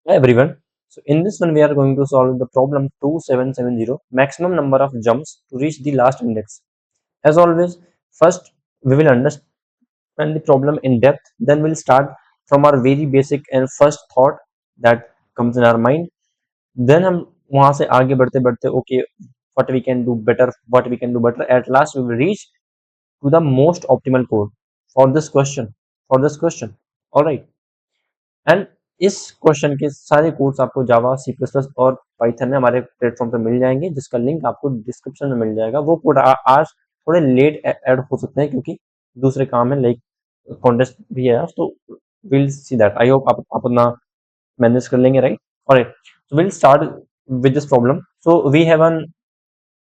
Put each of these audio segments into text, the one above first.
Hi everyone. So in this one we are going to solve the problem 2770 maximum number of jumps to reach the last index. As always, first we will understand the problem in depth, then we'll start from our very basic and first thought that comes in our mind. Then हम वहां से आगे बढ़ते बढ़ते okay what we can do better, what we can do better, at last we will reach to the most optimal code for this question. All right. And इस question के सारे codes आपको जावा सी प्लस प्लस और Python में हमारे platform पे मिल जाएंगे, जिसका लिंक आपको डिस्क्रिप्शन में मिल जाएगा। वो कोड आज थोड़े लेट ऐड हो सकते हैं क्योंकि दूसरे काम है, लाइक कॉन्टेस्ट भी है आज, तो will see that. I hope आप अपना मैनेज कर लेंगे, right? Alright, so will start with this problem. So we have an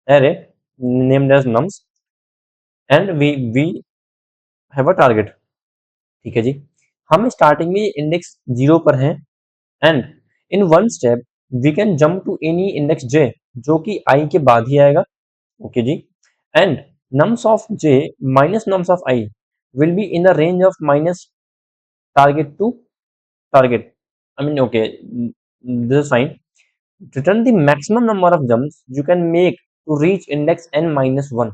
array named as nums and we have a target. ठीक है जी, हम स्टार्टिंग में इंडेक्स 0 पर हैं and in one step we can jump to any index j जो कि i के बाद ही आएगा। ओके जी, and nums of j minus nums of i will be in the range of minus target to target. I mean okay, this is fine. Return the maximum number of jumps you can make to reach index n minus 1।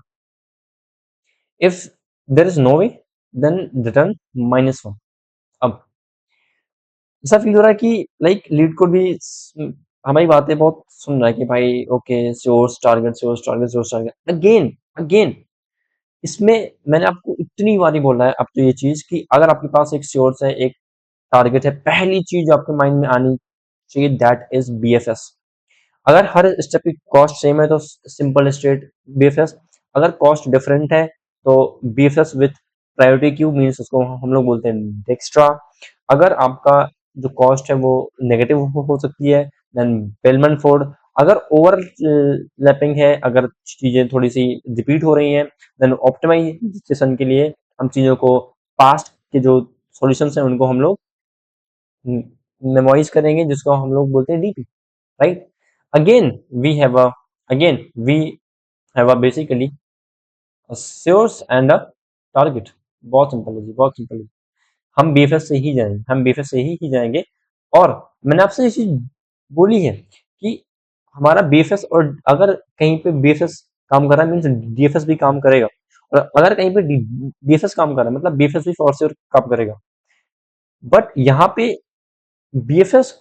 If there is no way then return minus 1। अब ऐसा feel हो रहा है कि like lead को भी हमारी बातें बहुत सुन रहा है कि भाई okay source target source target source target again again. इसमें मैंने आपको इतनी बारी बोला है अब तो ये चीज कि अगर आपके पास एक सोर्स है, एक टारगेट है, पहली चीज आपके माइंड में आनी चाहिए दैट इज बीएफएस। अगर हर स्टेप की कॉस्ट सेम है तो सिंपल स्टेट बीएफएस, अगर कॉस्ट डिफरेंट है तो BFS with priority queue means उसको हम लोग बोलते हैं डेक्स्ट्रा। अगर आपका जो कॉस्ट है वो नेगेटिव हो सकती है देन बेलमन फोर्ड। अगर ओवरलैपिंग है, अगर चीजें थोड़ी सी रिपीट हो रही हैं देन ऑप्टिमाइजेशन के लिए हम चीजों को पास्ट के जो सॉल्यूशंस हैं उनको हम लोग मेमोराइज करेंगे, जिसको हम लोग बोलते हैं DP, right? again we have a again we have a basically a source and a target। बहुत सिंपल है जी, बहुत सिंपल है। हम बीएफएस से ही जाएंगे, हम बीएफएस से ही जाएंगे। और मैंने आपसे ये चीज बोली है कि हमारा बीएफएस, और अगर कहीं पे बीएफएस काम कर रहा है मीन्स डीएफएस भी काम करेगा, और अगर कहीं पे डीएफएस काम कर रहा है मतलब बीएफएस भी फॉर श्योर काम करेगा। बट यहाँ पे बीएफएस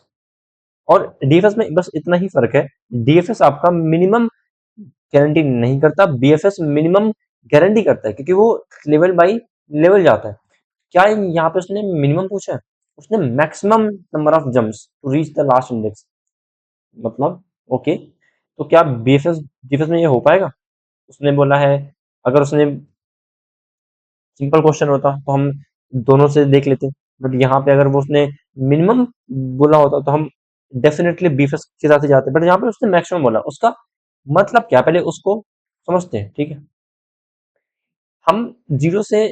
और डीएफएस में बस इतना ही फर्क है, डीएफएस आपका मिनिमम गारंटी नहीं करता, बीएफएस मिनिमम गारंटी करता है क्योंकि वो लेवल बाय लेवल जाता है। क्या यहाँ पे उसने मिनिमम पूछा है? उसने maximum number of jumps to reach the last index. मतलब ओके, तो क्या बीएफएस डीएफएस में ये हो पाएगा? उसने बोला है, अगर उसने सिंपल क्वेश्चन होता तो हम दोनों से देख लेते, बट यहाँ पे अगर वो उसने मिनिमम बोला होता तो हम डेफिनेटली बीएफएस के साथ ही जाते, बट यहाँ पे उसने मैक्सिमम बोला। उसका मतलब क्या, पहले उसको समझते हैं, ठीक है? हम जीरो से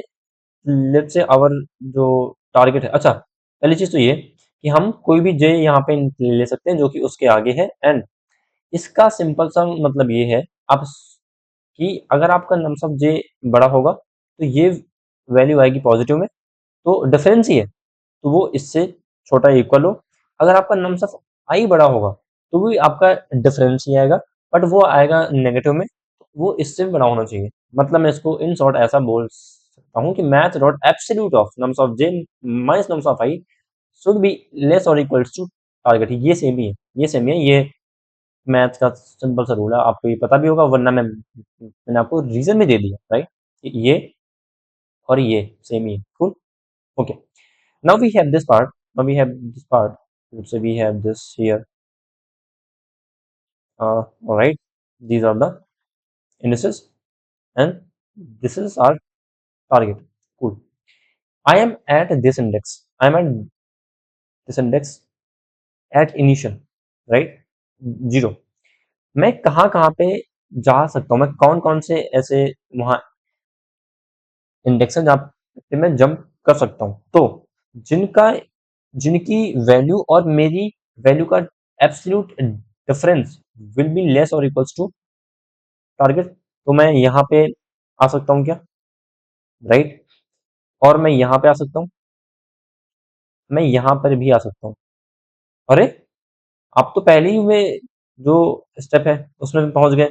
लेट से आवर जो टारगेट है, अच्छा पहली चीज तो ये कि हम कोई भी जे यहाँ पे ले सकते हैं जो कि उसके आगे है। एंड इसका सिंपल सा मतलब ये है आप कि अगर आपका नम्स ऑफ जे बड़ा होगा तो ये वैल्यू आएगी पॉजिटिव में, तो डिफरेंस ही है, तो वो इससे छोटा इक्वल हो। अगर आपका नम्स ऑफ आई बड़ा होगा तो भी आपका डिफरेंस ही आएगा, बट वो आएगा नेगेटिव में, तो वो इससे भी बड़ा होना चाहिए। मतलब मैं इसको इन शॉर्ट ऐसा बोल सकता हूँ कि math dot absolute of nums of J minus nums of I should be less और इक्वल्स टू टारगेट। ये सेम ही है, ये सेम ही है, ये मैथ का सिंपल सा रूल है, आपको ये पता भी होगा, वरना मैंने आपको रीजन भी दे दिया, राइट? ये और ये सेम ही है। Cool, okay. Now we have this part. Now we have this part. Let's say we have this here. All right. These are the indices, and this is our target. Cool. I am at this index. I am at this index at initial, right? 0। मैं कहाँ कहाँ पे जा सकता हूँ, मैं कौन कौन से ऐसे वहां इंडेक्स है जहाँ पे मैं जंप कर सकता हूँ, तो जिनका जिनकी वैल्यू और मेरी वैल्यू का absolute difference will be less और इक्वल्स टू टारगेट। तो मैं यहाँ पे आ सकता हूँ क्या, राइट? और मैं यहाँ पे आ सकता हूँ, मैं यहाँ पर भी आ सकता हूँ। अरे आप तो पहले ही में जो स्टेप है उसमें पहुंच गए,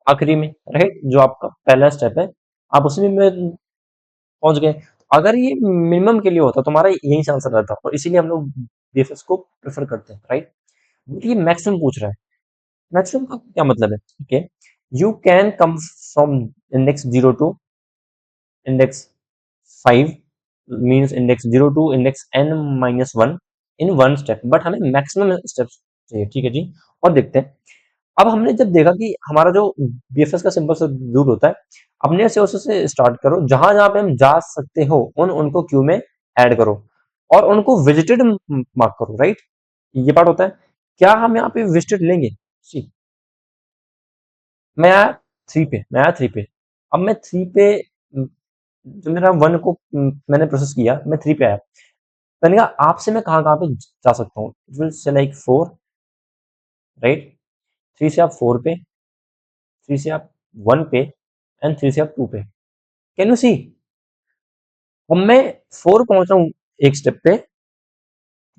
आखिरी में, राइट, जो आपका पहला स्टेप है आप उसी में पहुंच गए। अगर ये मिनिमम के लिए होता तो हमारा यही से आंसर रहता, और इसीलिए हम लोग बीएफएस को प्रेफर करते हैं, राइट। ये मैक्सिमम पूछ रहा है। मैक्सिमम का क्या मतलब है? Okay, you can come from index 0 to index 5, means index 0 to index n minus 1 in one step, but हमें मैक्सिमम स्टेप्स चाहिए, ठीक है जी। और देखते हैं, अब हमने जब देखा कि हमारा जो बीएफएस का सिंपल सा रूल होता है, अपने से उससे स्टार्ट करो, जहां जहां पे हम जा सकते हो उनको क्यू में ऐड करो और उनको विजिटेड मार्क करो, राइट। ये पार्ट होता है। क्या हम यहाँ पे विजिटेड लेंगे? सी, मैं आया थ्री पे। अब मैं थ्री पे जो मेरा वन को मैंने प्रोसेस किया, मैं थ्री पे आया। मैंने कहा आपसे मैं कहाँ कहाँ पे जा सकता हूँ, will say like four, right. Three से आप फोर पे, थ्री से आप वन पे, एंड थ्री से आप टू पे। Can you see? अब मैं फोर पहुंच रहा हूँ एक स्टेप पे,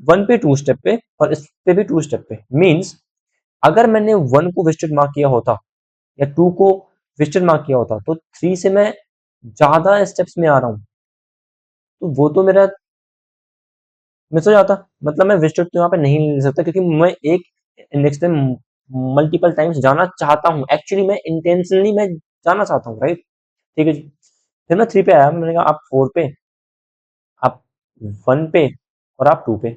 वन पे टू स्टेप पे, और इस पे भी टू स्टेप पे। मीन्स अगर मैंने वन को विजिटेड मार्क किया होता या टू को विजिटेड मार्क किया होता, तो थ्री से मैं ज्यादा स्टेप्स में आ रहा हूँ, तो वो तो मेरा मिस हो जाता। मतलब मैं विजिटेड तो यहाँ पे नहीं ले सकता, क्योंकि मैं एक इंडेक्स पे मल्टीपल टाइम्स जाना चाहता हूँ, एक्चुअली मैं इंटेंशनली मैं जाना चाहता हूँ, राइट। ठीक है जी। फिर मैं थ्री पे आया, मैंने कहा आप फोर पे, आप वन पे, और आप टू पे।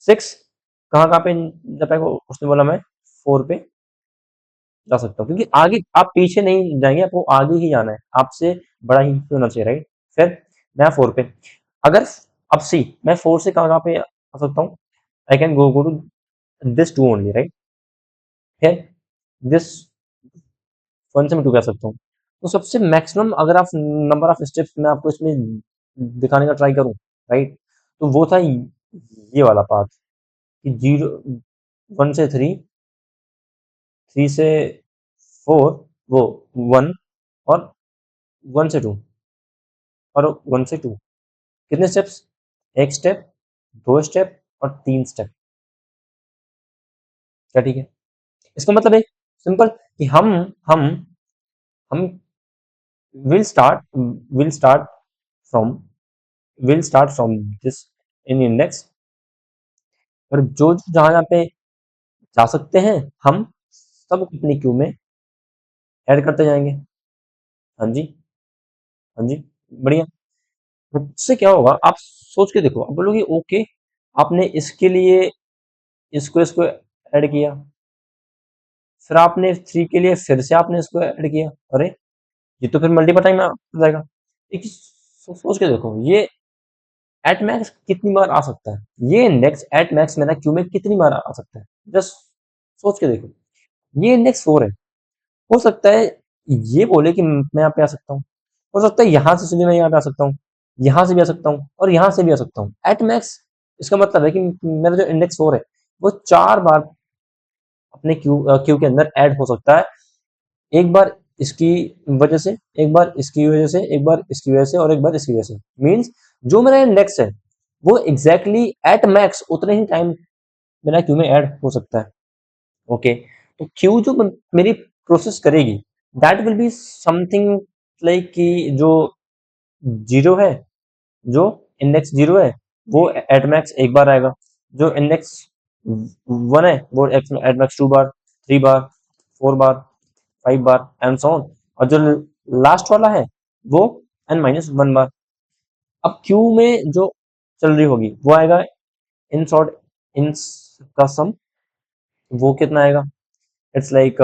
सिक्स कहाँ कहाँ पे जब तक उसने बोला मैं फोर पे जा सकता हूँ, क्योंकि आगे आप पीछे नहीं जाएंगे, आपको आगे ही जाना है, आपसे बड़ा ही होना चाहिए, राइट। फिर मैं फोर पे, अगर अब सी मैं फोर से कहाँ कहाँ पे आ सकता हूँ, I can go to this two only, right. फिर दिस वन से मैं टू कह सकता हूँ। तो सबसे मैक्सिमम अगर आप नंबर ऑफ स्टेप्स मैं आपको इसमें दिखाने का ट्राई करूँ, राइट, तो वो था ये वाला पाथ कि जीरो, वन से थ्री, थ्री से फोर, वो वन, और वन से टू, और वन से टू। कितने स्टेप्स? एक स्टेप, दो स्टेप, और तीन स्टेप। क्या ठीक है? इसका मतलब है सिंपल कि हम हम will start from will start from this in index, और जो जहां जहां पे जा सकते हैं हम सब अपनी क्यू में ऐड करते जाएंगे। हाँ जी, हाँ जी, बढ़िया। उससे क्या होगा आप सोच के देखो, आप बोलोगे ओके, आपने इसके लिए इसको इसको ऐड किया, फिर आपने थ्री के लिए फिर से आपने इसको ऐड किया, अरे ये तो फिर मल्टीपल टाइम आ जाएगा। एक सोच के देखो, ये एट मैक्स कितनी बार आ सकता है, ये इंडेक्स एट मैक्स मेरा क्यू में कितनी बार आ सकता है, जस्ट सोच के देखो। ये इंडेक्स फोर है, हो सकता है ये बोले कि मैं यहाँ पे आ सकता हूँ, हो सकता है यहाँ से सीधे मैं यहाँ पे आ सकता हूँ, यहाँ से भी आ सकता हूँ, और यहाँ से भी आ सकता हूँ एट मैक्स। इसका मतलब है कि मेरा जो इंडेक्स फोर है वो चार बार अपने क्यू के अंदर ऐड हो सकता है। एक बार इसकी वजह से, एक बार इसकी वजह से, एक बार इसकी वजह से, और एक बार इसकी वजह से। मीन्स जो मेरा इंडेक्स है वो एग्जैक्टली एट मैक्स उतने ही टाइम मेरा क्यू में ऐड हो सकता है। ओके, तो क्यू जो मेरी प्रोसेस करेगी, that will be something like कि जो जीरो है, जो इंडेक्स जीरो है वो एट मैक्स एक बार आएगा, जो इंडेक्स वन है वो एट मैक्स टू बार, थ्री बार, फोर बार, फाइव बार, एंड सो ऑन। और जो लास्ट वाला है वो एन माइनस वन बार। अब क्यू में जो चल रही होगी वो आएगा इन शॉर्ट, इन का सम, वो कितना आएगा? It's like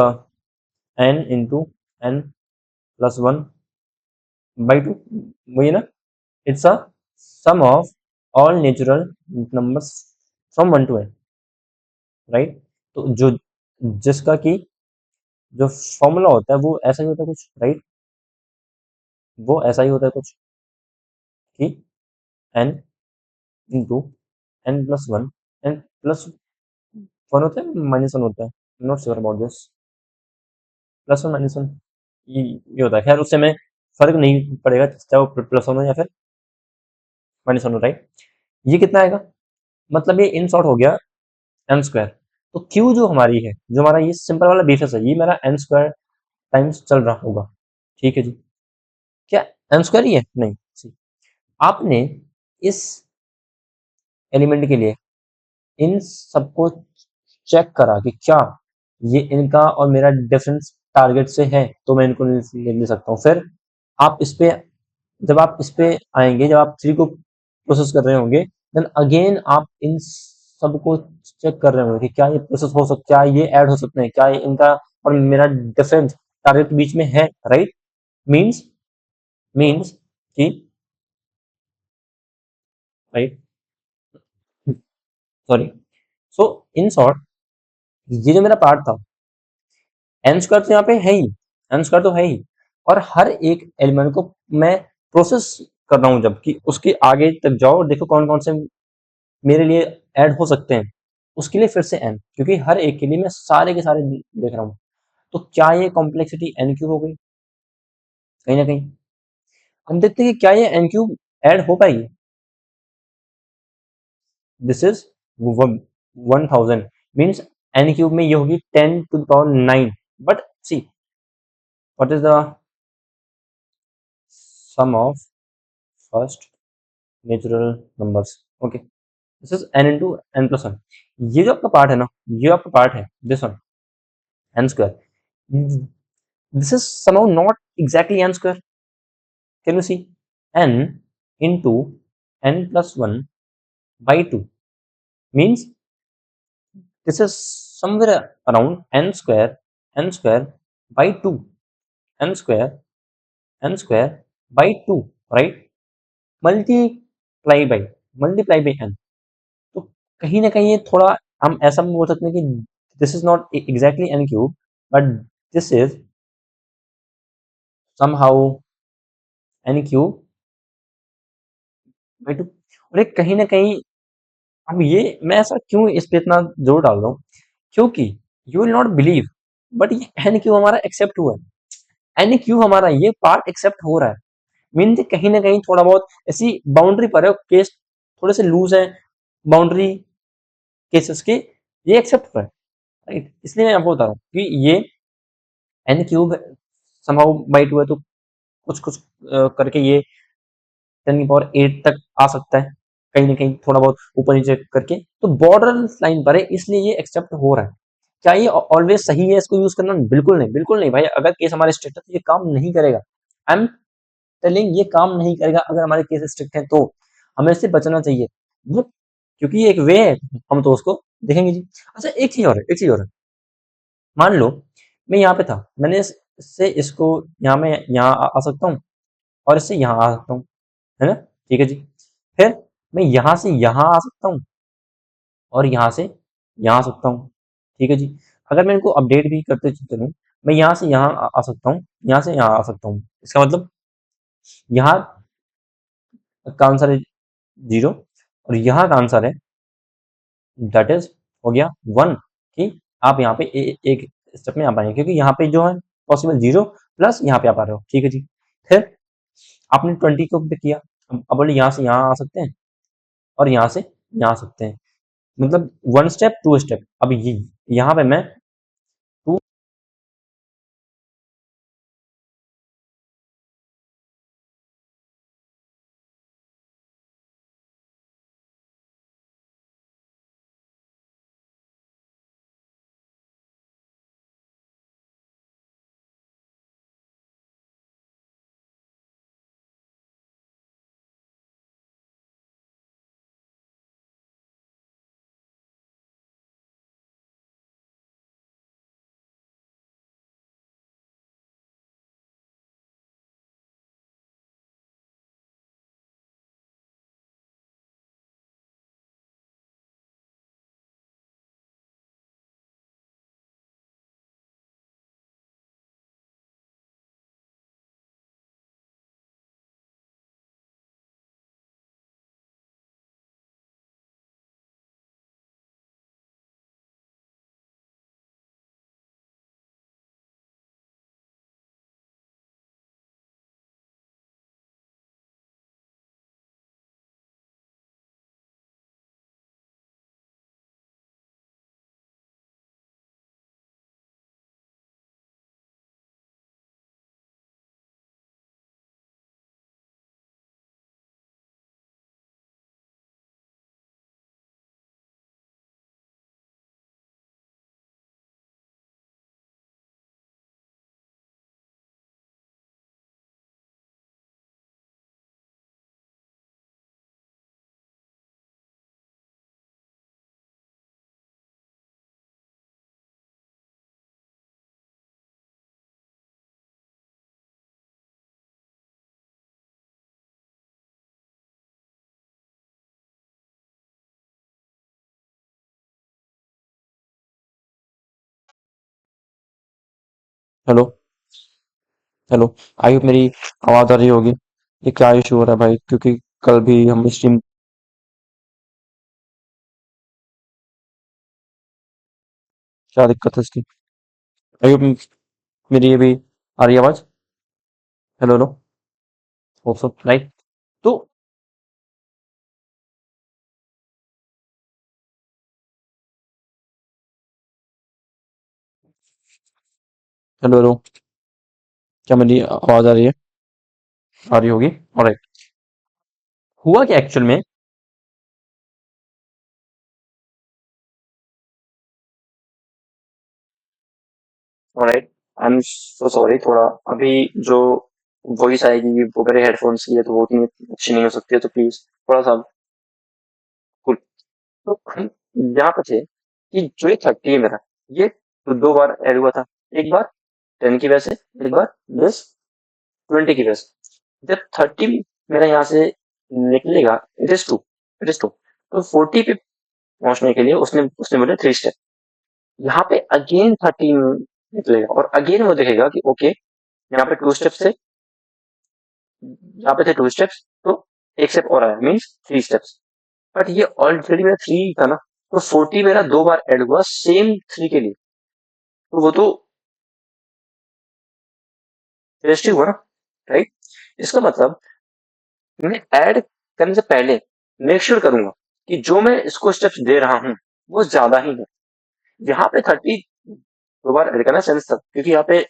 N into N plus one by two, वही ना। It's a sum of all natural numbers from one to N, right. तो जो जिसका कि जो फॉर्मूला होता है वो ऐसा ही होता है कुछ, राइट। वो ऐसा ही होता है कुछ कि N into N plus one, N plus one होता है, माइनस वन होता है, not sure about this, plus one minus one, ये होता है। खैर उससे में फर्क नहीं पड़ेगा चाहे वो प्लस वन हो या फिर माइनस वन हो, राइट। ये कितना आएगा? मतलब ये इन शॉर्ट हो गया एन स्क्वायर। तो क्यू जो हमारी है, जो हमारा ये सिंपल वाला बेसिस है, ये मेरा एन स्क्वायर टाइम्स चल रहा होगा। ठीक है जी। क्या एन स्क्वायर ही है? नहीं। See, आपने इस एलिमेंट के लिए इन सबको चेक करा कि क्या ये इनका और मेरा डिफरेंस टारगेट से है, तो मैं इनको ले सकता हूँ। फिर आप इस पे, जब आप इस पे आएंगे, जब आप थ्री को प्रोसेस कर रहे होंगे, देन अगेन आप इन सबको चेक कर रहे होंगे कि क्या ये प्रोसेस हो सकता, क्या ये ऐड हो सकते हैं, क्या ये इनका और मेरा डिफरेंस टारगेट बीच में है, राइट। मीन्स मीन्स कि, right, sorry. So in short, ये जो मेरा पार्ट था, एन स्क्वायर तो यहाँ पे है ही, एन स्क्वायर तो है ही, और हर एक एलिमेंट को मैं प्रोसेस कर रहा हूँ, जबकि उसके आगे तक जाओ और देखो कौन कौन से मेरे लिए ऐड हो सकते हैं, उसके लिए फिर से एन, क्योंकि हर एक के लिए मैं सारे के सारे देख रहा हूँ। तो क्या ये कॉम्प्लेक्सिटी एन क्यूब हो गई कहीं ना कहीं? हम देखते हैं कि क्या ये एन क्यूब ऐड हो पाएगी। This is 1000, means N cube में ये होगी 10⁹ but see, what is the sum of first natural numbers? Okay, this is n into N plus one. ये जो आपका पार्ट है ना, ये आपका पार्ट है, this one, N square, this is somehow not exactly n square. Can you see? n into n plus 1 by 2 means this is somewhere around n square by 2, n square n square by 2, right? Multiply by n। तो कहीं ना कहीं ये थोड़ा, हम ऐसा बोल सकते हैं कि this is not exactly n cube, but this is somehow n cube by 2। और ये कहीं ना कहीं, अब ये मैं ऐसा क्यों इस पे इतना जोर डाल रहा हूँ, क्योंकि you will not believe, but ये एन क्यू हमारा एक्सेप्ट हुआ है, एन क्यू हमारा ये पार्ट एक्सेप्ट हो रहा है। मीन कहीं ना कहीं थोड़ा बहुत ऐसी बाउंड्री पर है, केस थोड़े से लूज है बाउंड्री केसेस के, ये एक्सेप्ट हो रहा है, राइट। इसलिए मैं आपको बता रहा हूँ कि ये एन क्यूब समहाउ बाई 2 है, तो कुछ कुछ करके ये 10⁸ तक आ सकता है, कहीं ना कहीं थोड़ा बहुत ऊपर नीचे करके, तो बॉर्डर लाइन पर है, इसलिए ये एक्सेप्ट हो रहा है। क्या ये ऑलवेज सही है इसको यूज करना? बिल्कुल नहीं, बिल्कुल नहीं भाई। अगर केस हमारे स्ट्रिक्ट है तो ये काम नहीं करेगा। आई एम टेलिंग, ये काम नहीं करेगा अगर हमारे केस स्ट्रिक्ट है, तो हमें इससे बचना चाहिए। वो, क्योंकि ये एक वे है, हम तो उसको देखेंगे जी। अच्छा, एक चीज और है, एक चीज और है। मान लो मैं यहाँ पे था, मैंने इससे इसको यहाँ में यहाँ आ सकता हूँ, और इससे यहाँ आ सकता हूँ, है ना? ठीक है जी। फिर मैं यहाँ से यहाँ आ सकता हूँ, और यहाँ से यहाँ आ सकता हूँ। ठीक है जी। अगर मैं इनको अपडेट भी करते चलूँ, मैं यहाँ से यहाँ आ सकता हूँ, यहाँ से यहाँ आ सकता हूँ। इसका मतलब यहाँ का आंसर है 0, और यहाँ का आंसर है, दैट इज हो गया 1, कि आप यहाँ पे एक स्टेप में आ पाएंगे, क्योंकि यहाँ पे जो है पॉसिबल 0 प्लस यहाँ पे आप आ रहे हो। ठीक है जी। फिर आपने 20 को पिक किया, अब बोले यहाँ से यहाँ आ सकते हैं, और यहाँ से यहाँ आ सकते हैं, मतलब 1 स्टेप 2 स्टेप। अब ये यहाँ पे मैं हेलो, हेलो। आई होप मेरी आवाज आ रही होगी। ये क्या इशू हो रहा है भाई, क्योंकि कल भी हम स्ट्रीम, क्या दिक्कत है इसकी? आई होप मेरी ये भी आ रही है आवाज। Hello, hello. Hope so, right. तो हेलो, हेलो। क्या मेरी आवाज आ रही है? आ रही होगी। ऑलराइट। हुआ क्या एक्चुअल में? Alright. I am so sorry. थोड़ा अभी जो वॉइस आएगी वो मेरे हेडफोन्स की है, तो वो उतनी अच्छी नहीं हो सकती है, तो प्लीज थोड़ा सा cool। तो हम यहाँ पे थे कि जो ये 30 है मेरा, ये तो 2 बार ऐड हुआ था। एक बार 10 की वजह से, एक बार this 20 की वजह से। जब 30 मेरा यहाँ से निकलेगा, इट इज टू तो 40 पे पहुंचने के लिए उसने उसने बोले 3 स्टेप। यहाँ पे अगेन 30 निकलेगा और अगेन वो देखेगा कि ओके, यहाँ पे 2 स्टेप से, यहाँ पे थे 2 स्टेप्स, तो एक स्टेप और आया, मीन्स 3 स्टेप्स। बट ये ऑलरेडी मेरा 3 था ना, तो 40 मेरा 2 बार ऐड हुआ सेम 3 के लिए, तो वो तो रजिस्ट्री हुआ ना, राइट। इसका मतलब मैं ऐड करने से पहले मेक श्योर करूंगा कि जो मैं इसको स्टेप्स दे रहा हूँ वो ज्यादा ही है। यहाँ पे 30 2 बार ऐड करना सेंस था, क्योंकि यहाँ पे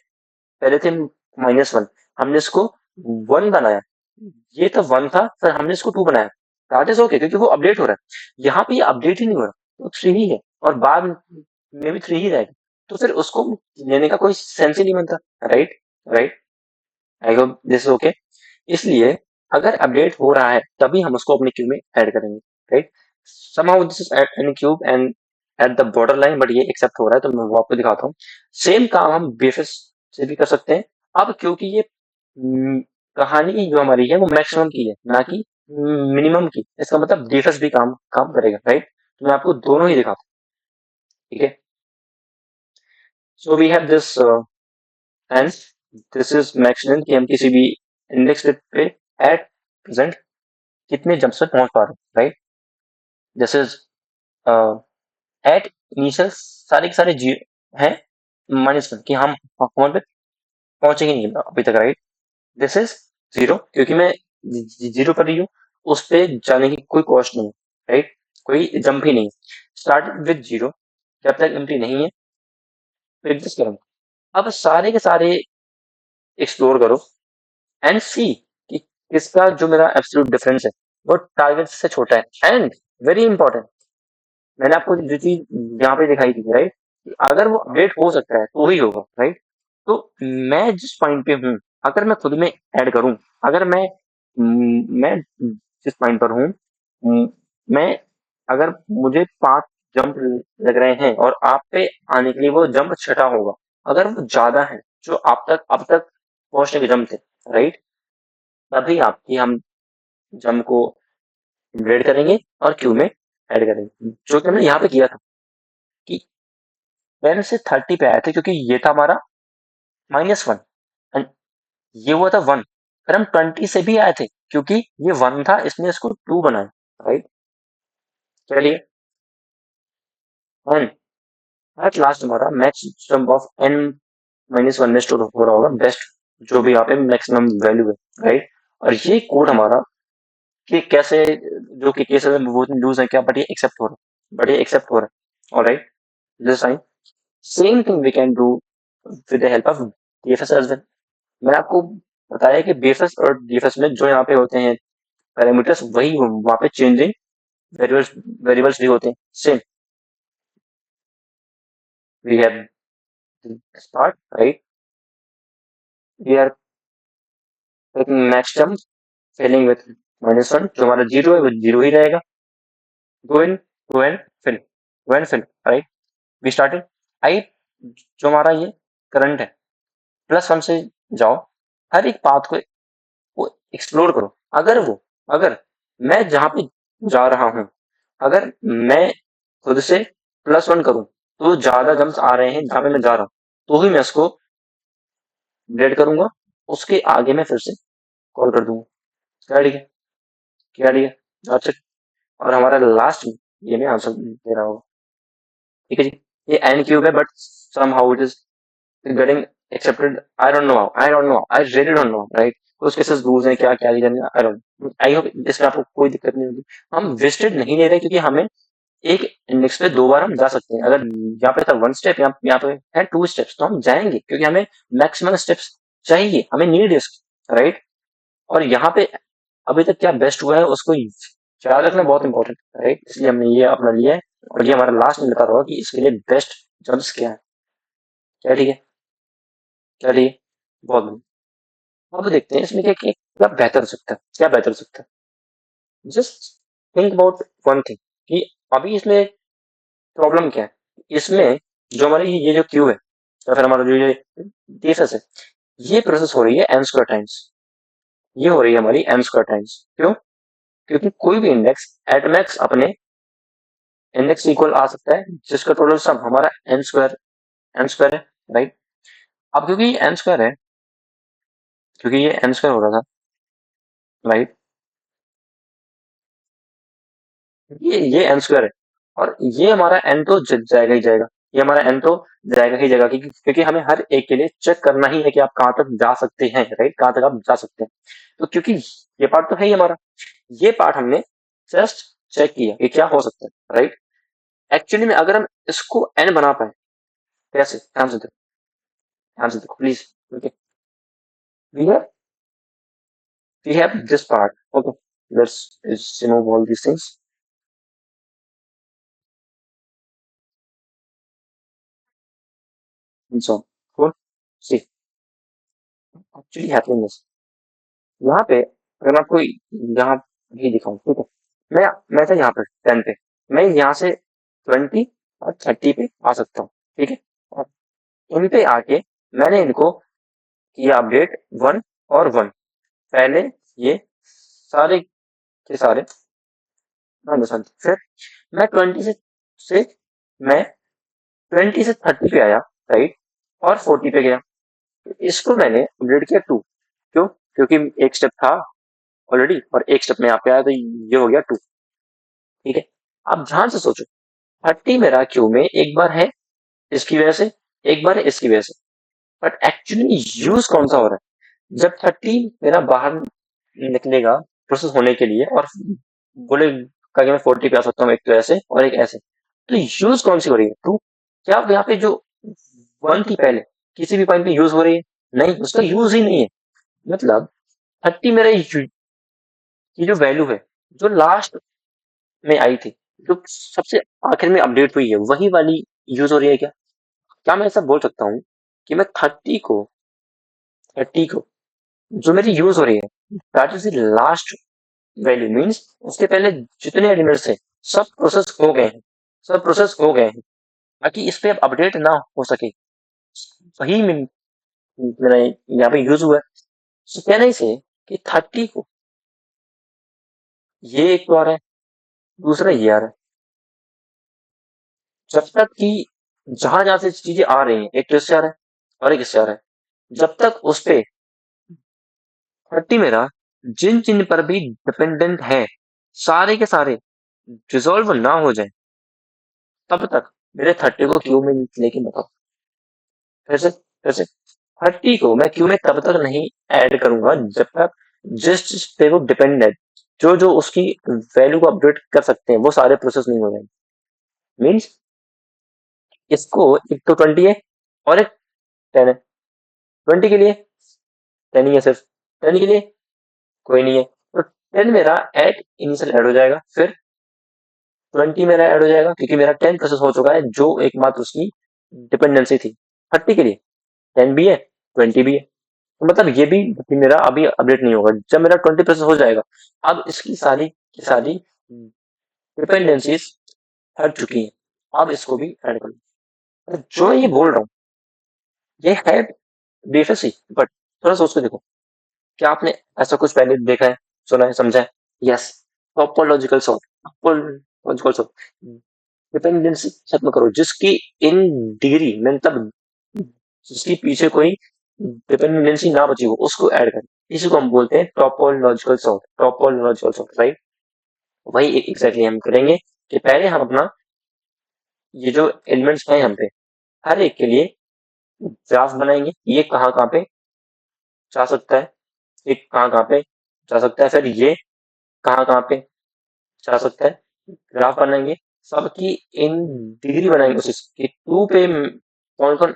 पहले थे -1, हमने इसको 1 बनाया। ये तो 1 था सर, हमने इसको 2 बनाया। दैट इज ओके, क्योंकि वो अपडेट हो रहा है। यहाँ पे ये अपडेट ही नहीं हो रहा, तो 3 ही है, और बाद में भी 3 ही रहेगा। तो फिर उसको लेने का कोई सेंस ही नहीं बनता। Right, right. I hope this okay. इसलिए अगर अपडेट हो रहा है तभी हम उसको अपनी क्यू में ऐड करेंगे, right. somehow this is add in cube and at the border line, but ये एक्सेप्ट हो रहा है, तो मैं वो आपको दिखाता हूँ। सेम काम हम बेसिस से भी कर सकते हैं। अब क्योंकि ये कहानी जो हमारी है वो मैक्सिमम की है, ना कि मिनिमम की, इसका मतलब बेसिस भी काम काम करेगा, राइट। तो मैं आपको दोनों ही दिखाता हूँ, ठीक है। So we have this and this is maximum कि हम किसी भी इंडेक्स पे एट प्रेजेंट कितने जंप से पहुंच पा रहे हैं, right. This is at initial सारे के सारे जी हैं, -1 कि हम वहां पे पहुंचेंगे नहीं अभी तक, राइट। दिस इज 0 क्योंकि मैं 0 पर ही हूँ, उस पे जाने की कोई कॉस्ट नहीं, राइट। कोई जंप ही नहीं। स्टार्ट विद 0, जब तक एम्प्टी नहीं है तो एग्जिस्ट करूंगा। अब सारे के सारे एक्सप्लोर करो एंड सी कि किसका जो मेरा एब्सोल्यूट डिफरेंस है वो टारगेट से छोटा है। एंड वेरी इंपॉर्टेंट, मैंने आपको जो चीज यहाँ पे दिखाई थी, राइट, अगर वो अपडेट हो सकता है तो ही होगा, राइट। तो मैं जिस पॉइंट पे हूँ, अगर मैं खुद में ऐड करूँ, अगर मैं जिस पॉइंट पर हूँ, हम्म, मैं अगर मुझे 5 जंप लग रहे हैं और आप पे आने के लिए वो जंप छठा होगा, अगर वो ज्यादा है जो आप तक अब तक पहुंचने के जंप थे, राइट, तभी आपकी हम जंप को अपग्रेड करेंगे और क्यू में ऐड करेंगे, जो कि हमने यहाँ पे किया था कि 10 से 30 पे आए थे, क्योंकि ये था हमारा -1 एंड ये हुआ था 1। फिर हम 20 से भी आए थे क्योंकि ये 1 था, इसने इसको 2 बनाया, राइट। चलिए, एंड एट लास्ट हमारा मैक्स जंप ऑफ n-1 में स्टोर हो रहा होगा बेस्ट, जो भी यहाँ पे मैक्सिमम वैल्यू है, राइट। और ये कोड हमारा कि कैसे, जो कि केसेस में वो लूज है क्या, बट ये एक्सेप्ट हो रहा है, बट ये एक्सेप्ट हो रहा है, alright. This time same thing we can do with the help of DFS as well. मैंने आपको बताया कि बेफस और डीएफएस में जो यहाँ पे होते हैं पैरामीटर्स, वही वहाँ पे चेंजिंग वेरिएबल्स वेरिएबल्स भी होते हैं, same. We have start, right, we are taking max term filling with -1, जो हमारा 0 है वो 0 ही रहेगा। Go in, go and fill, go and fill, right. We started. I, जो हमारा ये करंट है, +1 से जाओ, हर एक पाथ को वो एक्सप्लोर करो। अगर मैं जहां पे जा रहा हूं, अगर मैं खुद से +1 करूं तो ज्यादा जम्स आ रहे हैं जहां पे मैं जा रहा हूं, तो ही मैं इसको अपडेट करूंगा, उसके आगे मैं फिर से कॉल कर दूंगा। क्या ठीक है? क्या ठीक है? अच्छा। और हमारा लास्ट में ये मैं आंसर दे रहा हूँ। ठीक है जी। ये एन क्यूब है, but somehow it is getting accepted. I don't know. I really don't know. Right? तो उसके साथ रूल्स हैं क्या क्या रीजन है, आई डोंट, आई होप इसमें आपको कोई दिक्कत नहीं होगी। हम वेस्टेड नहीं ले रहे, क्योंकि हमें एक इंडेक्स पे 2 बार हम जा सकते हैं। अगर यहाँ पे था 1 स्टेप, यहाँ पे है 2 स्टेप्स, तो हम जाएंगे, क्योंकि हमें मैक्सिमम स्टेप्स चाहिए, हमें नीड इसकी, राइट। और यहाँ पे अभी तक क्या बेस्ट हुआ है उसको याद रखना बहुत इंपॉर्टेंट है, राइट। इसलिए हमने ये अपना लिया है, और ये हमारा लास्ट में बता रहा होगा कि इसके लिए बेस्ट जम्स क्या है। क्या ठीक है? क्या ठीक है? बहुत बढ़िया। अब देखते हैं इसमें क्या क्या क्या बेहतर हो सकता है, क्या बेहतर हो सकता है। Just think about one thing, कि अभी इसमें प्रॉब्लम क्या है। इसमें जो हमारी ये जो क्यू है, या फिर हमारा जो ये डीएफएस है, ये प्रोसेस हो रही है एन स्क्वायर टाइम्स। ये हो रही है हमारी एन स्क्वायर टाइम्स। क्यों? क्योंकि कोई भी इंडेक्स एट मैक्स अपने इंडेक्स इक्वल आ सकता है, जिसका टोटल सम हमारा एन स्क्वायर है, राइट। अब क्योंकि ये एन स्क्वायर है, क्योंकि ये एन स्क्वायर हो रहा था, राइट, ये एन स्क्वायर है, और ये हमारा एन तो जाएगा ही जाएगा। ये हमारा एन तो जाएगा ही जाएगा, क्योंकि हमें हर एक के लिए चेक करना ही है कि आप कहाँ तक जा सकते हैं, राइट, कहाँ तक आप जा सकते हैं। तो क्योंकि ये पार्ट तो है ही हमारा, ये पार्ट हमने जस्ट चेक किया कि क्या हो सकता है, राइट। एक्चुअली में अगर हम इसको एन बना पाए, कैसे, ध्यान से देखो please. Okay, we have we have this part. Okay, let's remove all these things and so on. See actually happening, यहाँ पे अगर मैं आपको यहाँ भी दिखाऊं, ठीक है, मैं था यहाँ पे 10 पे, मैं यहाँ से 20 और 30 पे आ सकता हूँ, ठीक है। और इन पे आके मैंने इनको किया अपडेट 1 और 1। पहले ये सारे के सारे फिर मैं 20 से मैं 20 से 30 पे आया, राइट, और 40 पे गया। तो इसको मैंने अपडेट किया 2। क्यों? क्योंकि एक स्टेप था ऑलरेडी, और एक स्टेप में यहाँ पे आया, तो ये हो गया 2। ठीक है। आप ध्यान से सोचो, 30 मेरा क्यू में एक बार है इसकी वजह से, एक बार है इसकी वजह से, बट एक्चुअली यूज कौन सा हो रहा है। जब 30 मेरा बाहर निकलेगा प्रोसेस होने के लिए, और बोलेगा कि मैं 40 पे आ सकता हूँ, एक तो ऐसे और एक ऐसे, तो यूज कौन सी हो रही है, 2। क्या आप यहाँ पे जो 1 थी पहले, किसी भी पॉइंट पे यूज हो रही है? नहीं, उसका यूज ही नहीं है। मतलब 30 मेरा की जो वैल्यू है, जो लास्ट में आई थी, जो सबसे आखिर में अपडेट हुई है, वही वाली यूज हो रही है क्या? क्या मैं ऐसा बोल सकता हूँ कि मैं 30 को जो मेरी यूज हो रही है, that is the last value, means उसके पहले जितने एलिमेंट्स थे सब प्रोसेस हो गए हैं, सब प्रोसेस हो गए हैं, ताकि इस पे अब अपडेट ना हो सके, वही मेरा यहाँ पे यूज हुआ है। So कहना इसे कि 30 को ये एक तो आ रहा है, दूसरा ये आ रहा है। जब तक कि जहां जहां से चीजें आ रही हैं, एक तो इससे आ रहा है और एक इससे आ रहा है, जब तक उस पे 30 मेरा जिन चिन्ह पर भी डिपेंडेंट है, सारे के सारे रिजॉल्व ना हो जाए, तब तक मेरे 30 को क्यू में लेके बताओ। फिर से 30 को मैं क्यू में तब तक नहीं ऐड करूंगा जब तक जिस जिस पे वो डिपेंड है, जो जो उसकी वैल्यू को अपडेट कर सकते हैं, वो सारे प्रोसेस नहीं हो जाएंगे। मीन्स इसको एक तो 20 है और एक 10 है। 20 के लिए 10 ही है सिर्फ, 10 के लिए कोई नहीं है, तो 10 मेरा एट इनिशियल ऐड हो जाएगा, फिर 20 मेरा ऐड हो जाएगा, क्योंकि मेरा 10 प्रोसेस हो चुका है, जो एकमात्र उसकी डिपेंडेंसी थी। 30 के लिए 10 भी है, 20 भी है, तो मतलब ये भी मेरा अभी अपडेट नहीं होगा। जब मेरा 20 प्रोसेस हो जाएगा, अब इसकी सारी की सारी डिपेंडेंसीज हट चुकी हैं, अब इसको भी ऐड कर लो। जो मैं ये बोल रहा हूँ, ये है बेफसी, बट थोड़ा सोच के देखो, क्या आपने ऐसा कुछ पहले देखा है, सुना है, समझा है? Yes, topological sort, topological sort, dependency खत्म करो, जिसकी इन डिग्री में, मतलब जिसकी पीछे कोई डिपेंडेंसी ना बची हो उसको ऐड करें, इसी को हम बोलते हैं topological sort, topological sort, right. वही एग्जैक्टली हम करेंगे कि पहले हम अपना ये जो एलिमेंट्स हैं यहाँ पे हर एक के लिए ग्राफ बनाएंगे, ये कहाँ कहाँ पे जा सकता है, ये कहाँ कहाँ पे जा सकता है, फिर ये कहाँ कहाँ पे जा सकता है, ग्राफ बनाएंगे, सबकी इन डिग्री बनाएंगे उसी की, टू पे कौन कौन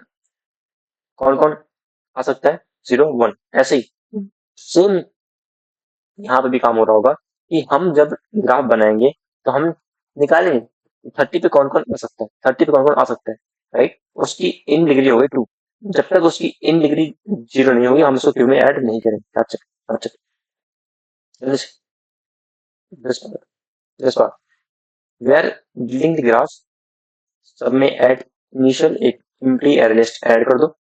कौन कौन आ सकता है, 0 1, ऐसे ही सेम यहाँ पे भी काम हो रहा होगा कि हम जब ग्राफ बनाएंगे तो हम निकालेंगे 30 पे कौन कौन आ सकता है, 30 पे कौन कौन आ सकता है, राइट। उसकी इन डिग्री हो गई 2, जब तक उसकी इन डिग्री 0 नहीं होगी हम उसको क्यू में ऐड नहीं करेंगे। अच्छा अच्छा, this this this part we are building the graph, सब में ऐड इनिशियल एक एम्प्टी एरे लिस्ट ऐड कर दो,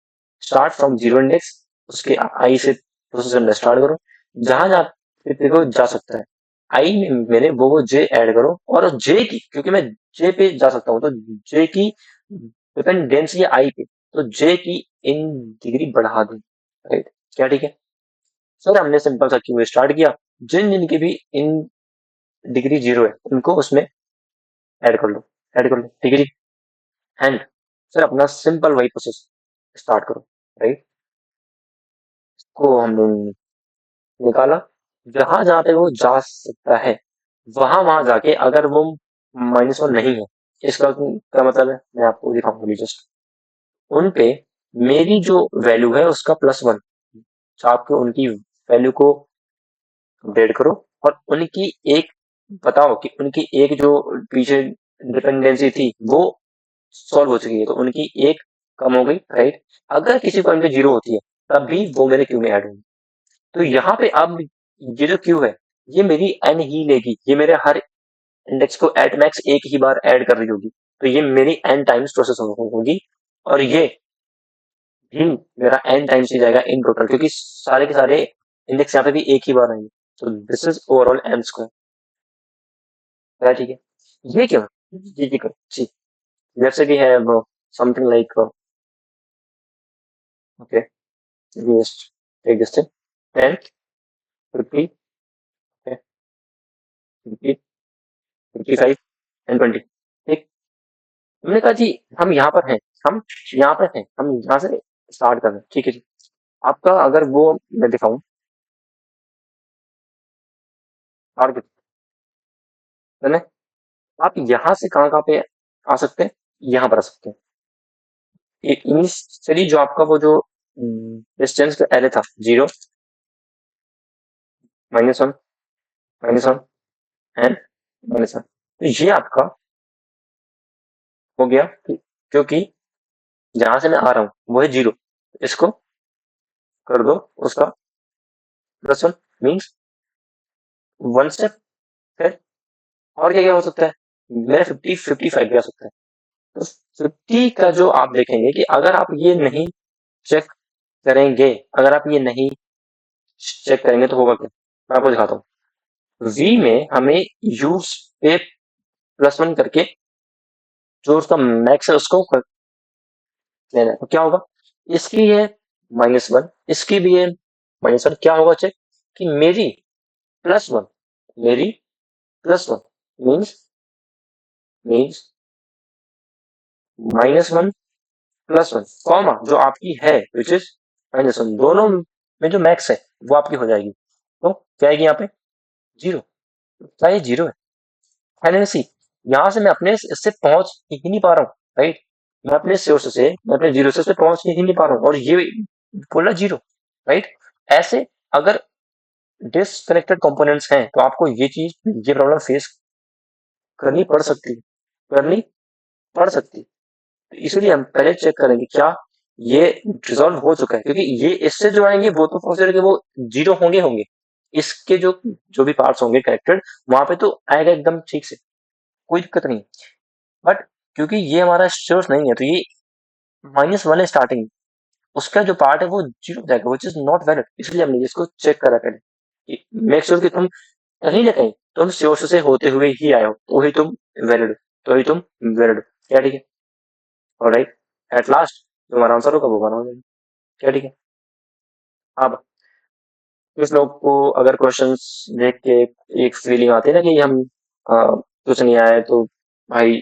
स्टार्ट फ्रॉम 0 इंडेक्स, उसके आई से प्रोसेस करना स्टार्ट करो, जहां जहां पे को जा सकता है आई में मेरे वो जे ऐड करो, और जे की क्योंकि मैं जे पे जा सकता हूँ तो जे की डिपेंडेंसी है आई पे, तो जे की इन डिग्री बढ़ा दूं, राइट। क्या ठीक है सर, हमने सिंपल सा क्यू स्टार्ट किया, जिन जिन की भी इन डिग्री 0 है उनको उसमें ऐड कर लो, ऐड कर लो, ठीक है जी। एंड सर अपना सिंपल वही प्रोसेस स्टार्ट करो, राइट। को हमने निकाला, जहां जहां पे वो जा सकता है वहां वहां जाके अगर वो -1 नहीं है, इसका क्या मतलब है मैं आपको दिखाऊंगा अभी जस्ट, उन पे मेरी जो वैल्यू है उसका +1, आपको उनकी वैल्यू को अपडेट करो, और उनकी एक बताओ कि उनकी एक जो पीछे डिपेंडेंसी थी वो सॉल्व हो चुकी है, तो उनकी एक कम हो गई, राइट। अगर किसी पॉइंट पे 0 होती है तब भी वो मेरे क्यू में ऐड होगी, तो यहाँ पे अब ये जो क्यू है ये मेरी एन ही लेगी, ये मेरे हर इंडेक्स को एट मैक्स एक ही बार ऐड कर रही होगी, तो ये मेरी एन टाइम्स प्रोसेस होगी, और ये भी मेरा एन टाइम्स ही जाएगा इन टोटल, क्योंकि सारे के सारे इंडेक्स यहाँ पे भी एक ही बार आएंगे, तो this is overall N square, ठीक है। ये क्यों, जी जी, let's say we have something like okay, we just take this thing 10 50, okay, 50 55 and 20, ठीक। हमने कहा जी हम यहाँ पर हैं, हम यहाँ पर हैं, हम यहाँ से स्टार्ट कर रहे हैं, ठीक है जी। आपका अगर वो मैं दिखाऊं टारगेट, मैंने आप यहाँ से कहाँ कहाँ पे आ सकते हैं, यहाँ पर आ सकते हैं। इनिशियली जो आपका वो जो डिस्टेंस का एरे था 0 -1 -1 एंड -1, तो ये आपका हो गया, क्योंकि जहां से मैं आ रहा हूँ वो है 0, इसको कर दो उसका +1 मीन्स 1 स्टेप, फिर और क्या क्या हो सकता है, मेरा 50 55 भी आ सकता है, तो 50 का जो आप देखेंगे कि अगर आप ये नहीं चेक करेंगे, अगर आप ये नहीं चेक करेंगे तो होगा क्या, मैं आपको दिखाता हूँ। वी में हमें यूज पे +1 करके जो उसका मैक्स है उसको लेना है, तो क्या होगा, इसकी है -1, इसकी भी है -1, क्या होगा चेक कि मेरी +1, मेरी +1 मीन्स मीन्स -1 +1 कॉमा जो आपकी है विच इज -1, दोनों में जो मैक्स है वो आपकी हो जाएगी, तो क्या आएगी यहाँ पे 0, क्या ये 0 है, फाइनली सी, यहाँ से मैं अपने इससे पहुंच ही नहीं पा रहा हूँ, राइट। मैं अपने सोर्स से मैं अपने 0 से पहुंच ही नहीं पा रहा हूँ, और ये बोला 0, राइट। ऐसे अगर डिसकनेक्टेड कंपोनेंट्स हैं तो आपको ये चीज ये प्रॉब्लम फेस करनी पड़ सकती है, करनी पड़ सकती है, तो इसलिए हम पहले चेक करेंगे क्या ये रिजॉल्व हो चुका है, क्योंकि ये इससे जो आएंगे वो तो कंसिडर के वो 0 होंगे होंगे, इसके जो जो भी पार्ट्स होंगे कनेक्टेड वहां पे तो आएगा एकदम ठीक से, कोई दिक्कत नहीं। बट क्योंकि ये हमारा सोर्स नहीं है तो ये -1 है स्टार्टिंग, उसका जो पार्ट है वो 0 हो जाएगा विच इज नॉट वैलिड, इसलिए हमने इसको चेक करा पहले, मेक श्योर कि तुम कहीं ना कहीं तुम सोर्स से होते हुए ही आए हो, तो ही तुम वैलिड हो, तो ही तुम वैलिड हो, क्या ठीक है, ऑलराइट। एट लास्ट जो हमारा आंसर होगा वो बना हो जाएगा, क्या ठीक है। अब कुछ लोग को अगर क्वेश्चंस देख के एक फीलिंग आती है ना कि हम कुछ नहीं आया तो भाई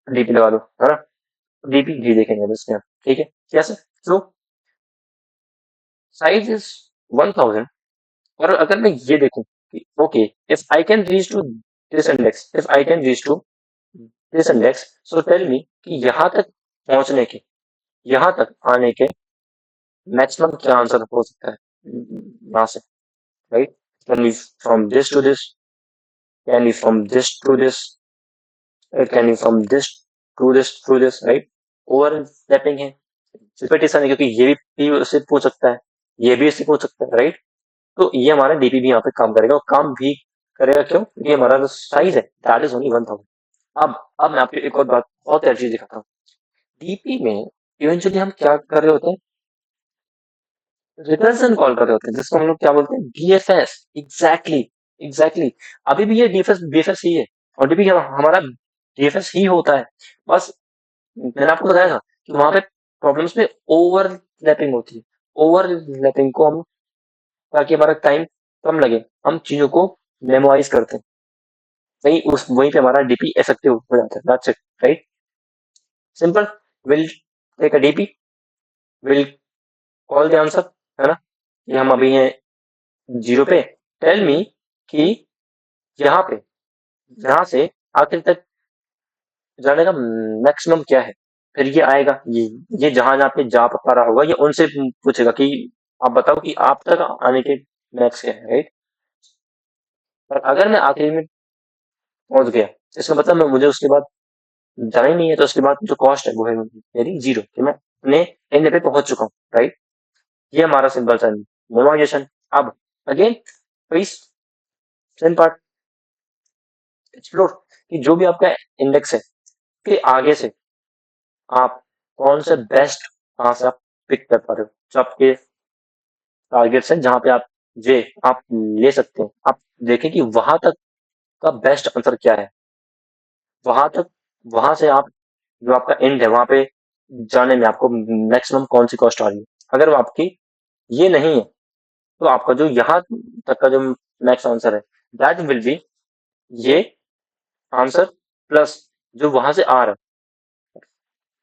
डीपी लगा दो, है ना? डीपी भी देखेंगे अब इसमें, ठीक है? कैसे? तो साइज इज 1000, और अगर मैं ये देखूं कि okay, if I can reach to this index, if I can reach to this index, so tell me कि यहाँ तक पहुंचने के, यहाँ तक आने के मैक्सिमम क्या आंसर हो सकता है यहाँ से, right? Can be from this to this, can be from this to this, can be from this to this, right? Overlapping है, रिपीटेशन है, क्योंकि ये भी P से पूछ सकता है, ये भी इससे पूछ सकता है, राइट? तो ये हमारा डीपी भी यहाँ पे काम करेगा, और काम भी करेगा क्यों? क्योंकि हमारा जो साइज है दैट इज ओनली 1000। अब मैं आपको एक और बात, बहुत अच्छी चीज दिखाता हूँ। डीपी में इवेंचुअली हम क्या कर रहे होते हैं? रिकर्जन कॉल कर रहे होते हैं, जिसको हम लोग क्या बोलते हैं? डीएफएस। Exactly, exactly. अभी भी ये डीएफएस डीएफएस ही है, और डीपी हमारा डीएफएस ही होता है। बस मैंने आपको बताया था कि वहां पे प्रॉब्लम्स में ओवरलैपिंग होती है। ओवरलैपिंग को हम, ताकि हमारा टाइम कम लगे, हम चीजों को मेमोराइज करते हैं, वहीं पे हमारा डीपी इफेक्टिव हो जाता है, that's it, right? Simple. Will take a DP, will call the answer, है ना? ये हम अभी हैं 0 पे। टेल मी कि यहाँ पे, यहाँ से आखिर तक जाने का मैक्सिमम क्या है? फिर ये आएगा, ये जहां जहाँ पे जा पा रहा होगा, ये उनसे पूछेगा कि आप बताओ कि आप तक आने के मैक्स क्या है, राइट? और अगर मैं आखिरी में पहुंच गया, इसका मतलब मैं, मुझे उसके बाद जाना ही नहीं है, तो उसके बाद जो कॉस्ट है वो है मेरी 0, कि मैं अपने एंड पे पहुंच चुका हूँ, राइट? ये हमारा सिंपल सा मेमोराइजेशन। अब again please, second part, explore, कि जो भी आपका इंडेक्स है के आगे से आप कौन से बेस्ट वहां से आप पिक कर पा रहे हो, जो आपके टारगेट्स हैं, जहां पे आप ले सकते हैं। आप देखें कि वहां तक का बेस्ट आंसर क्या है, वहां तक, वहां से आप, जो आपका एंड है वहां पे जाने में आपको मैक्सिमम कौन सी कॉस्ट आ रही है। अगर वो आपकी ये नहीं है, तो आपका जो यहाँ तक का जो मैक्स आंसर है, दैट विल बी ये आंसर प्लस जो वहां से आ रहा है,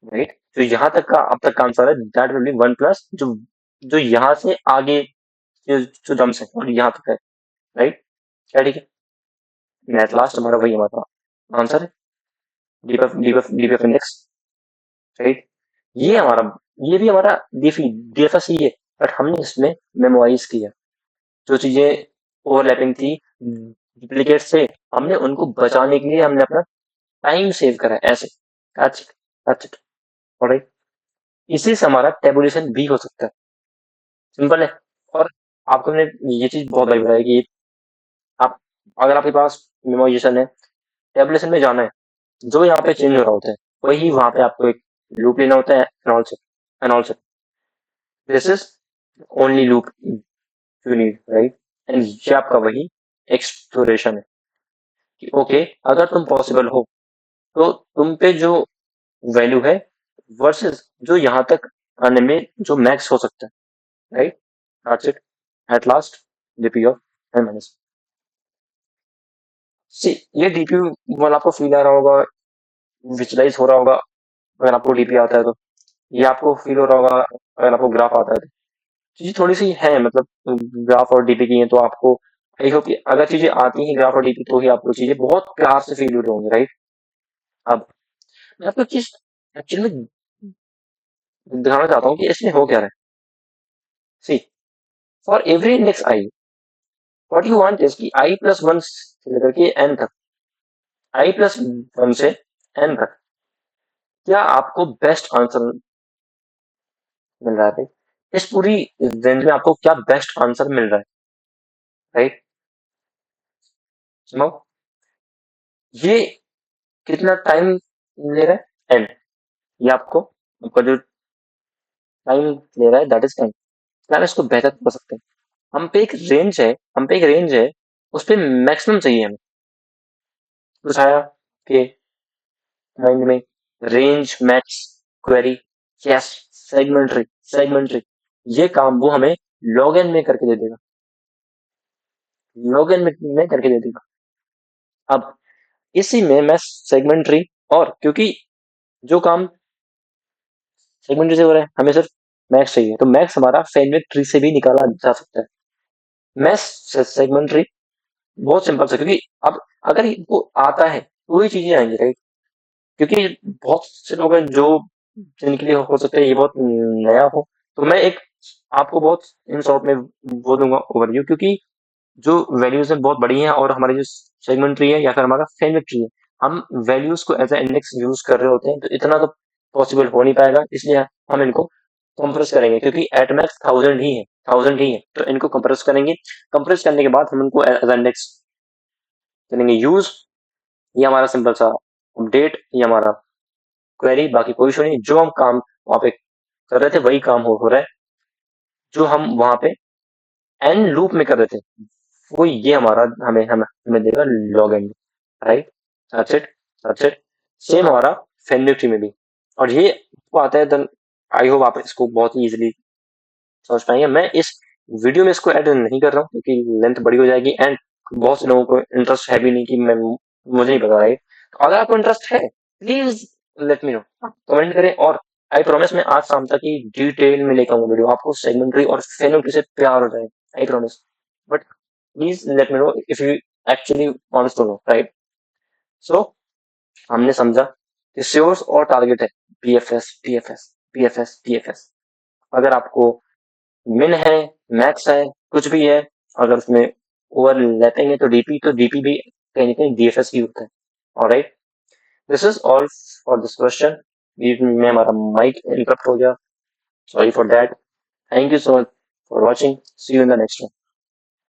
राइट? जो यहाँ तक का अब तक का आंसर है, दैट विल बी 1 प्लस जो जो यहाँ से आगे जो जम्स है और यहाँ तक है, राइट? क्या ठीक है? एट लास्ट हमारा वही हमारा आंसर है, डीपीएफ इंडेक्स, राइट? ये हमारा, ये भी हमारा डीएफएस ही है, बट हमने इसमें मेमोराइज किया। जो चीजें ओवरलैपिंग थी, डुप्लीकेट से, हमने उनको बचाने के लिए हमने अपना टाइम सेव करा है, ऐसे। That's it, that's it, alright? इसी से हमारा टेबुलेशन भी हो सकता है, सिंपल है। और आपको मैंने ये चीज बहुत बार बताया कि आप, अगर आपके पास मेमोराइजेशन है, टेबुलेशन में जाना है, जो यहाँ पे चेंज हो रहा होता है, वही वहां पे आपको एक लूप लेना होता है, and also this is only loop you need, right? And ये आपका वही एक्सप्लोरेशन है, कि ओके, अगर तुम पॉसिबल हो तो तुम पे जो वैल्यू है वर्सेस जो यहाँ तक आने में जो मैक्स हो सकता है, right? That's it, at last, DP of M minus. See, ये डीपी वाला आपको फील आ रहा होगा, विजुलाइज हो रहा होगा अगर आपको डीपी आता है तो, ये आपको फील हो रहा होगा अगर आपको ग्राफ आता है तो। चीजें थोड़ी सी है, मतलब ग्राफ और डीपी की है, तो आपको आई होप कि अगर चीजें आती हैं ग्राफ और डीपी, तो ही आपको चीजें बहुत प्यार से फील हो रही होंगी, राइट? अब मैं आपको चीज एक्चुअली में दिखाना चाहता हूँ कि इसमें हो क्या रहा है। See, for every index I, what you want is कि आई प्लस वन से लेकर के एन तक, आई प्लस वन से एन तक, क्या आपको बेस्ट आंसर मिल रहा है भाई? इस पूरी रेंज में आपको क्या बेस्ट आंसर मिल रहा है, राइट? सुनो, ये कितना टाइम ले रहा है? एन। ये आपको, आपका जो टाइम ले रहा है दैट इज टाइम। क्या हम इसको बेहतर कर सकते हैं? हम पे एक रेंज है, हम पे एक रेंज है, उस पे मैक्सिमम चाहिए हमें। उठाया कि माइंड में रेंज मैक्स क्वेरी, यस, सेगमेंटरी, सेगमेंटरी, ये काम वो हमें लॉग एन में करके दे देगा, लॉग एन में करके दे देगा। अब इसी में मैं सेगमेंट ट्री, और क्योंकि जो काम सेगमेंट ट्री से हो रहा है हमें सिर्फ मैक्स चाहिए, तो मैक्स हमारा फेनविक ट्री से भी निकाला जा सकता है। मैक्स सेगमेंट ट्री बहुत सिंपल सा, क्योंकि अब अगर इनको आता है तो वही चीजें आएंगी, राइट? क्योंकि बहुत से लोग हैं जो जिनके लिए हो सकता है ये बहुत नया हो, तो मैं एक आपको बहुत इन शॉर्ट में वो दूंगा ओवरव्यू, क्योंकि जो वैल्यूज है बहुत बड़ी हैं, और हमारी जो सेगमेंट ट्री है या फिर हमारा फेनविक ट्री है, हम वैल्यूज को एज ए इंडेक्स यूज कर रहे होते हैं, तो इतना तो पॉसिबल हो नहीं पाएगा, इसलिए हम इनको कंप्रेस करेंगे, क्योंकि एट मैक्स 1000 ही है, तो इनको कंप्रेस करेंगे। कंप्रेस करने के बाद हम इनको एज इंडेक्स करेंगे यूज। ये हमारा सिंपल सा अपडेट, ये हमारा क्वेरी, बाकी कोई इशू नहीं। जो हम काम वहां पे कर रहे थे वही काम हो रहा है, जो हम वहां पे एन लूप में कर रहे थे वो ये हमारा हमें देगा log N, right? That's it, that's it. Same हमारा फेनविक्ट्री में भी, और ये आपको आता है, देन आई होप आप इसको बहुत ही इजीली समझ पाएंगे। मैं इस वीडियो में इसको ऐड नहीं कर रहा हूँ क्योंकि लेंथ बड़ी हो जाएगी, एंड बहुत से लोगों को इंटरेस्ट है भी नहीं कि मैं, मुझे नहीं पता, राइट? तो अगर आपको इंटरेस्ट है, please let me no, comment करें, और आई प्रॉमिस मैं आज शाम तक ही डिटेल में लेकर आऊंगा वीडियो, आपको सेगमेंट्री और फेनोट्री से प्यार हो जाए, I promise. But please let me know if you actually wants to know, right? So हमने समझा कि श्योर्स और टारगेट है पीएफएस पीएफएस पीएफएस पीएफएस। अगर आपको मिन है, मैक्स है, कुछ भी है, अगर उसमें ओवरलैपिंग है तो डीपी भी कहीं ना कहीं डीएफएस ही होता है। Alright, this is all for this question. बीच में हमारा माइक इंटरप्ट हो गया, sorry for that. Thank you so much for watching, see you in the next one.